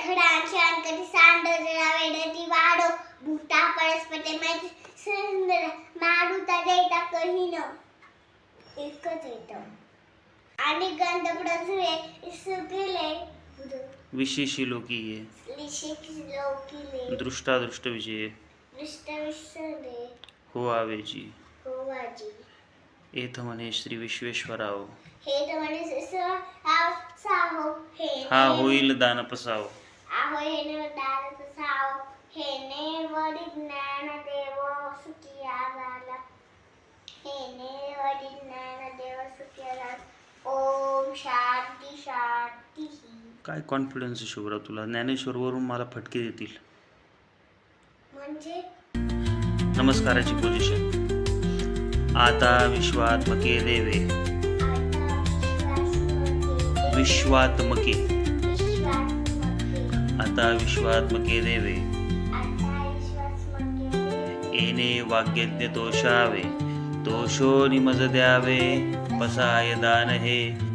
खडा शांकटी सांडोजरा वेडती वाडो भूता परस्पते मैत्री सुंदर मारुता देता कहिन एकच येतं आणि गंधप्रसुरे सुकेले विशेषी लोकीये लिशिक लोकिले दृष्टादृष्ट विजये दृष्टविसरे होवावेजी होवाजी एथ म्हणे श्री विश्वेश्वराव हे तमने साहो हे हा होईल दान पसाव आहो हेने दान साहो हेने वडी ज्ञान देव सुखिया झाला हेने वडी ज्ञान देव सुखिया झाला ओम शांती शांती काय कॉन्फिडन्स आहे शुभ्रा तुला ज्ञानेश्वरवरून मला फटके देतील म्हणजे नमस्काराची पोझिशन आता विश्वात्मके देवे विश्वात्मके आता विश्वात्मके देवे येणे वाग्यज्ञ दोषावे दोषो निमज द्यावे पसाय दान हे